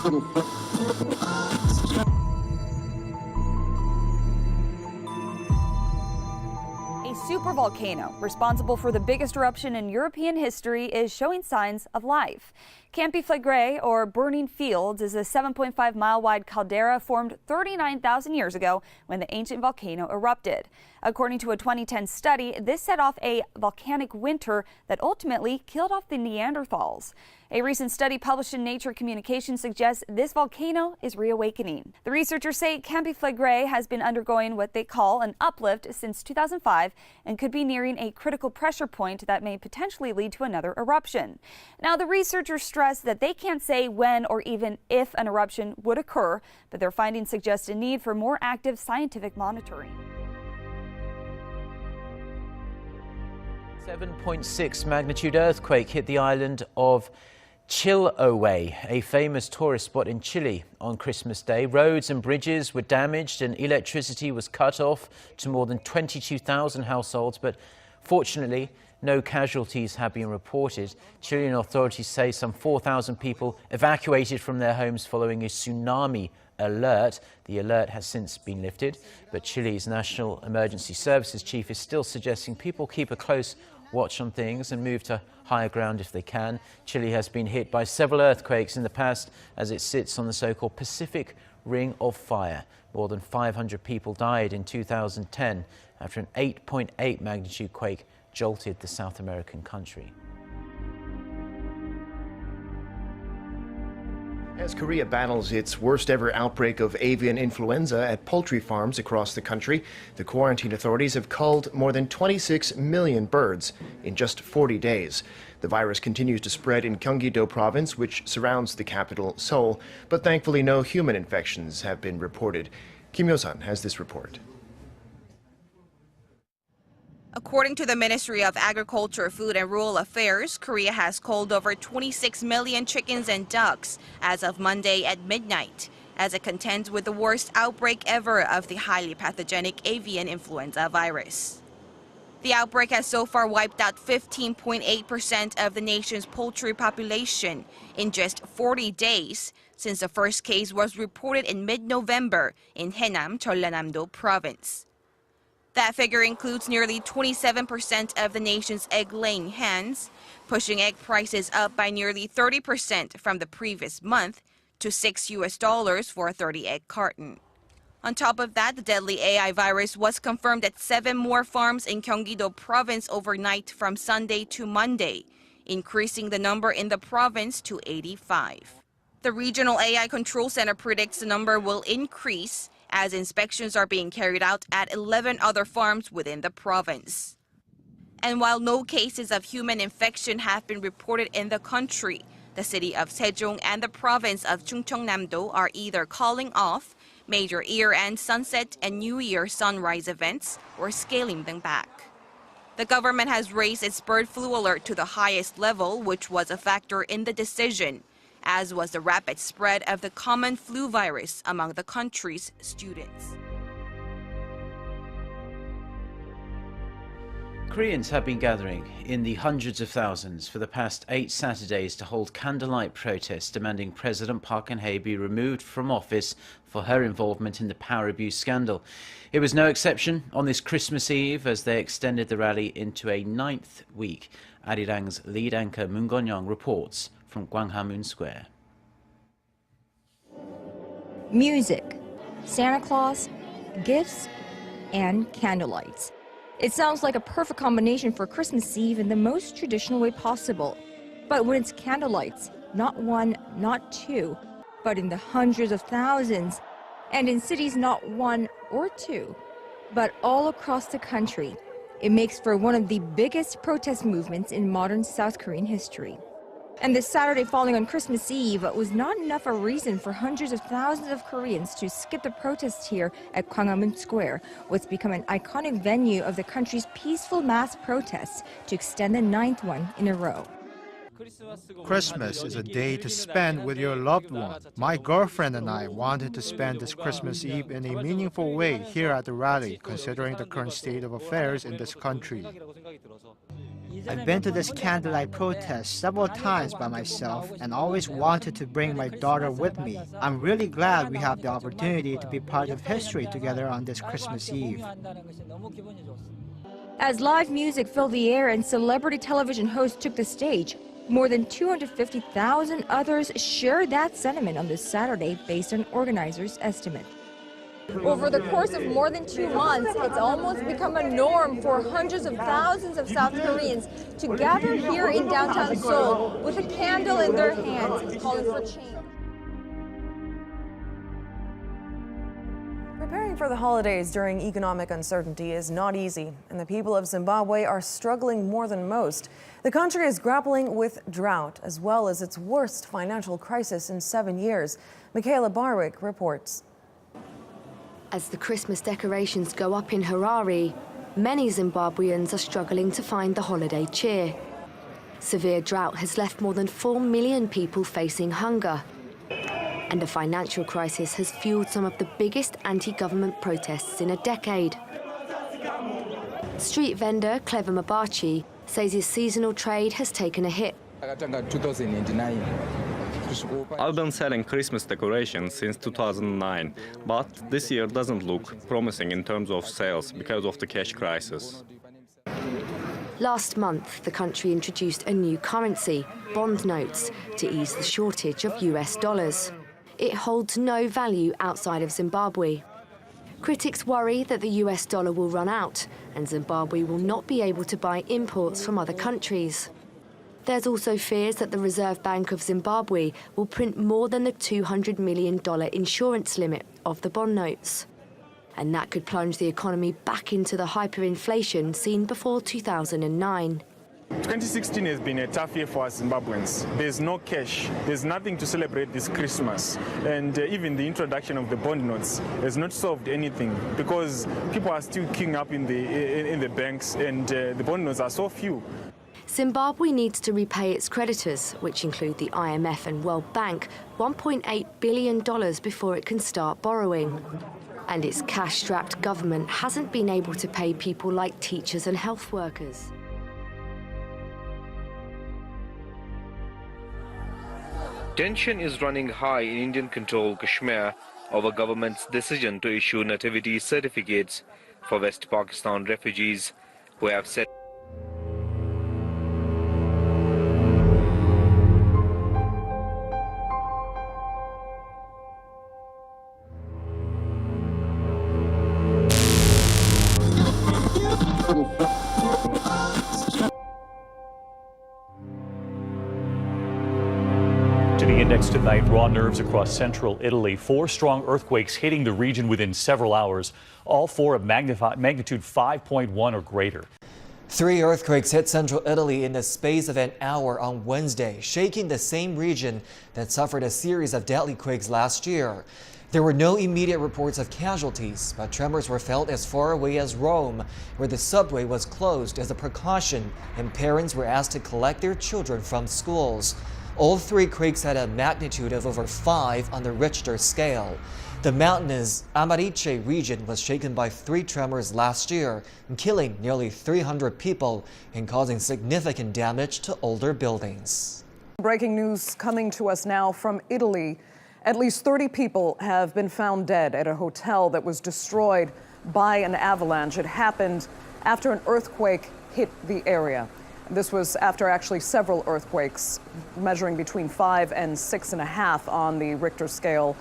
A supervolcano, responsible for the biggest eruption in European history, is showing signs of life. Campi Flegrei, or Burning Fields, is a 7.5-mile-wide caldera formed 39,000 years ago when the ancient volcano erupted. According to a 2010 study, this set off a volcanic winter that ultimately killed off the Neanderthals. A recent study published in Nature Communications suggests this volcano is reawakening. The researchers say Campi Flegrei has been undergoing what they call an uplift since 2005 and could be nearing a critical pressure point that may potentially lead to another eruption. Now, the researchers stress that they can't say when or even if an eruption would occur, but their findings suggest a need for more active scientific monitoring. 7.6 magnitude earthquake hit the island of Chiloé, a famous tourist spot in Chile, on Christmas Day. Roads and bridges were damaged and electricity was cut off to more than 22,000 households, but fortunately, no casualties have been reported. Chilean authorities say some 4,000 people evacuated from their homes following a tsunami alert. The alert has since been lifted, but Chile's National Emergency Services chief is still suggesting people keep a close watch on things and move to higher ground if they can. Chile has been hit by several earthquakes in the past as it sits on the so-called Pacific Ring of Fire. More than 500 people died in 2010 after an 8.8 magnitude quake jolted the South American country. As Korea battles its worst ever outbreak of avian influenza at poultry farms across the country, the quarantine authorities have culled more than 26 million birds in just 40 days. The virus continues to spread in Gyeonggi-do province, which surrounds the capital, Seoul, but thankfully no human infections have been reported. Kim Yo-sun has this report. According to the Ministry of Agriculture, Food and Rural Affairs, Korea has culled over 26 million chickens and ducks as of Monday at midnight, as it contends with the worst outbreak ever of the highly pathogenic avian influenza virus. The outbreak has so far wiped out 15.8% of the nation's poultry population in just 40 days, since the first case was reported in mid-November in Haenam, Jeollanam-do province. That figure includes nearly 27% of the nation's egg-laying hens, pushing egg prices up by nearly 30% from the previous month to $6 for a 30-egg carton. On top of that, the deadly AI virus was confirmed at 7 more farms in Gyeonggi-do province overnight from Sunday to Monday, increasing the number in the province to 85. The Regional AI Control Center predicts the number will increase as inspections are being carried out at 11 other farms within the province. And while no cases of human infection have been reported in the country, the city of Sejong and the province of Chungcheongnam-do are either calling off major year-end sunset and New Year sunrise events or scaling them back. The government has raised its bird flu alert to the highest level, which was a factor in the decision, as was the rapid spread of the common flu virus among the country's students. Koreans have been gathering in the hundreds of thousands for the past 8 Saturdays to hold candlelight protests demanding President Park Geun-hye be removed from office for her involvement in the power abuse scandal. It was no exception on this Christmas Eve as they extended the rally into a 9th week. Arirang's lead anchor Moon Gon-young reports from Gwanghwamun Square. Music, Santa Claus, gifts, and candlelights. It sounds like a perfect combination for Christmas Eve in the most traditional way possible. But when it's candlelights, not one, not two, but in the hundreds of thousands, and in cities not one or two, but all across the country, it makes for one of the biggest protest movements in modern South Korean history. And this Saturday falling on Christmas Eve was not enough a reason for hundreds of thousands of Koreans to skip the protest here at Gwanghwamun Square, what's become an iconic venue of the country's peaceful mass protests to extend the 9th one in a row. Christmas is a day to spend with your loved one. My girlfriend and I wanted to spend this Christmas Eve in a meaningful way here at the rally, considering the current state of affairs in this country. I've been to this candlelight protest several times by myself and always wanted to bring my daughter with me. I'm really glad we have the opportunity to be part of history together on this Christmas Eve. As live music filled the air and celebrity television hosts took the stage, more than 250,000 others shared that sentiment on this Saturday based on organizers' estimate. Over the course of more than 2 months, it's almost become a norm for hundreds of thousands of South Koreans to gather here in downtown Seoul with a candle in their hands, calling for change. Preparing for the holidays during economic uncertainty is not easy, and the people of Zimbabwe are struggling more than most. The country is grappling with drought, as well as its worst financial crisis in 7 years. Michaela Barwick reports. As the Christmas decorations go up in Harare, many Zimbabweans are struggling to find the holiday cheer. Severe drought has left more than 4 million people facing hunger. And a financial crisis has fueled some of the biggest anti-government protests in a decade. Street vendor Clever Mabachi says his seasonal trade has taken a hit. I've been selling Christmas decorations since 2009, but this year doesn't look promising in terms of sales because of the cash crisis. Last month, the country introduced a new currency, bond notes, to ease the shortage of US dollars. It holds no value outside of Zimbabwe. Critics worry that the US dollar will run out and Zimbabwe will not be able to buy imports from other countries. There's also fears that the Reserve Bank of Zimbabwe will print more than the $200 million insurance limit of the bond notes. And that could plunge the economy back into the hyperinflation seen before 2009. 2016 has been a tough year for us Zimbabweans. There's no cash, there's nothing to celebrate this Christmas. And even the introduction of the bond notes has not solved anything because people are still queuing up in the banks and the bond notes are so few. Zimbabwe needs to repay its creditors, which include the IMF and World Bank, $1.8 billion before it can start borrowing. And its cash-strapped government hasn't been able to pay people like teachers and health workers. Tension is running high in Indian-controlled Kashmir over government's decision to issue nativity certificates for West Pakistan refugees who have said Index tonight, raw nerves across central Italy. 4 strong earthquakes hitting the region within several hours, all 4 of magnitude 5.1 or greater. 3 earthquakes hit central Italy in the space of an hour on Wednesday, shaking the same region that suffered a series of deadly quakes last year. There were no immediate reports of casualties, but tremors were felt as far away as Rome, where the subway was closed as a precaution and parents were asked to collect their children from schools. All 3 quakes had a magnitude of over 5 on the Richter scale. The mountainous Amatrice region was shaken by 3 tremors last year, killing nearly 300 people and causing significant damage to older buildings. Breaking news coming to us now from Italy. At least 30 people have been found dead at a hotel that was destroyed by an avalanche. It happened after an earthquake hit the area. This was after actually several earthquakes measuring between 5 and 6.5 on the Richter scale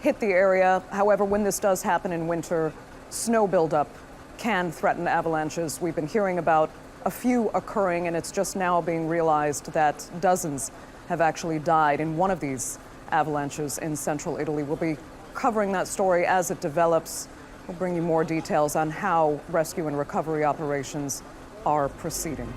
hit the area. However, when this does happen in winter, snow buildup can threaten avalanches. We've been hearing about a few occurring, and it's just now being realized that dozens have actually died in one of these avalanches in central Italy. We'll be covering that story as it develops. We'll bring you more details on how rescue and recovery operations are proceeding.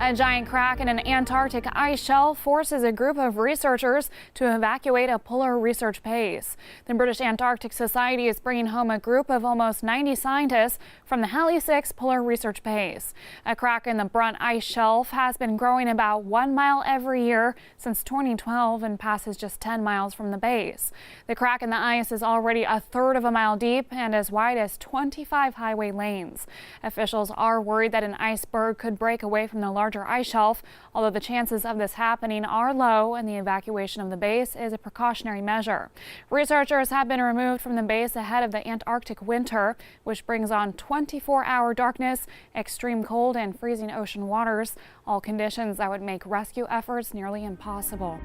A giant crack in an Antarctic ice shelf forces a group of researchers to evacuate a polar research base. The British Antarctic Society is bringing home a group of almost 90 scientists from the Halley 6 Polar Research Base. A crack in the Brunt ice shelf has been growing about 1 mile every year since 2012 and passes just 10 miles from the base. The crack in the ice is already a third of a mile deep and as wide as 25 highway lanes. Officials are worried that an iceberg could break away from the larger ice shelf, although the chances of this happening are low and the evacuation of the base is a precautionary measure. Researchers have been removed from the base ahead of the Antarctic winter, which brings on 24-hour darkness, extreme cold, and freezing ocean waters, all conditions that would make rescue efforts nearly impossible.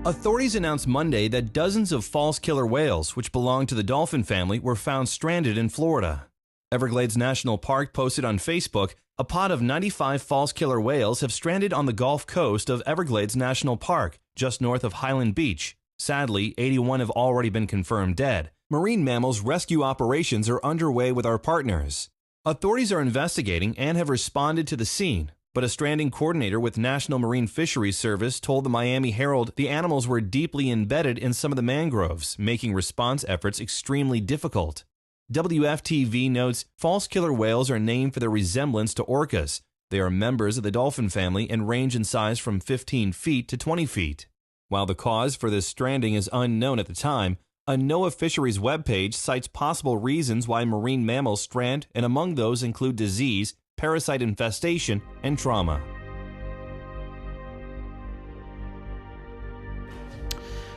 Authorities announced Monday that dozens of false killer whales, which belong to the dolphin family, were found stranded in Florida. Everglades National Park posted on Facebook, a pod of 95 false killer whales have stranded on the Gulf Coast of Everglades National Park, just north of Highland Beach. Sadly, 81 have already been confirmed dead. Marine mammals rescue operations are underway with our partners. Authorities are investigating and have responded to the scene, but a stranding coordinator with National Marine Fisheries Service told the Miami Herald the animals were deeply embedded in some of the mangroves, making response efforts extremely difficult. WFTV notes false killer whales are named for their resemblance to orcas. They are members of the dolphin family and range in size from 15 feet to 20 feet. While the cause for this stranding is unknown at the time, a NOAA Fisheries webpage cites possible reasons why marine mammals strand, and among those include disease, parasite infestation, and trauma.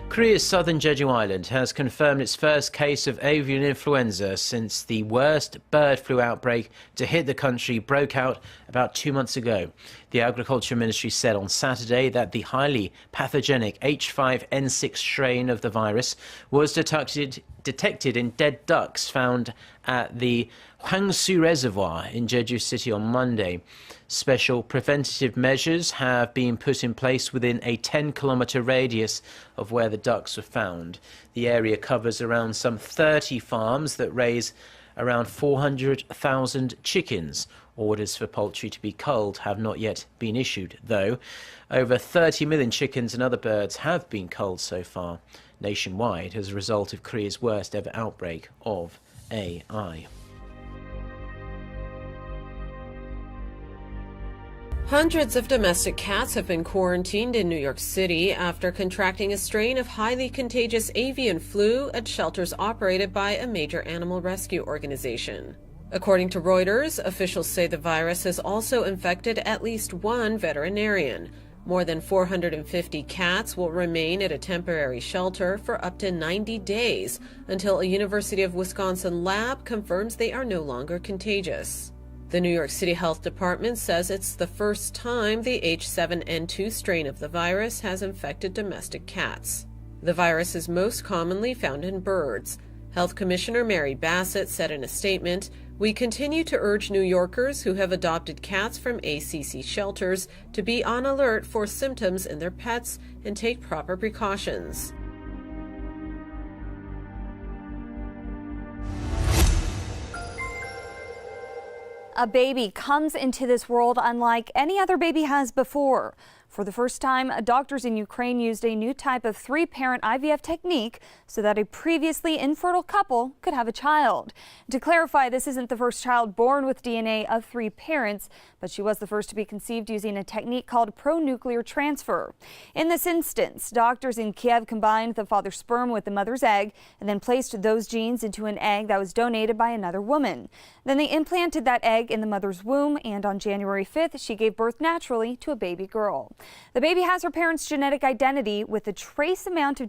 Korea's southern Jeju Island has confirmed its first case of avian influenza since the worst bird flu outbreak to hit the country broke out about 2 months ago. The Agriculture Ministry said on Saturday that the highly pathogenic H5N6 strain of the virus was detected in dead ducks found at the Hwangsu Reservoir in Jeju City on Monday. Special preventative measures have been put in place within a 10-kilometre radius of where the ducks were found. The area covers around some 30 farms that raise around 400,000 chickens. Orders for poultry to be culled have not yet been issued, though. Over 30 million chickens and other birds have been culled so far nationwide as a result of Korea's worst ever outbreak of AI. Hundreds of domestic cats have been quarantined in New York City after contracting a strain of highly contagious avian flu at shelters operated by a major animal rescue organization. According to Reuters, officials say the virus has also infected at least one veterinarian. More than 450 cats will remain at a temporary shelter for up to 90 days until a University of Wisconsin lab confirms they are no longer contagious. The New York City Health Department says it's the first time the H7N2 strain of the virus has infected domestic cats. The virus is most commonly found in birds. Health Commissioner Mary Bassett said in a statement, "We continue to urge New Yorkers who have adopted cats from ACC shelters to be on alert for symptoms in their pets and take proper precautions." A baby comes into this world unlike any other baby has before. For the first time, doctors in Ukraine used a new type of three-parent IVF technique so that a previously infertile couple could have a child. To clarify, this isn't the first child born with DNA of three parents, but she was the first to be conceived using a technique called pronuclear transfer. In this instance, doctors in Kiev combined the father's sperm with the mother's egg and then placed those genes into an egg that was donated by another woman. Then they implanted that egg in the mother's womb, and on January 5th, she gave birth naturally to a baby girl. The baby has her parents' genetic identity with a trace amount of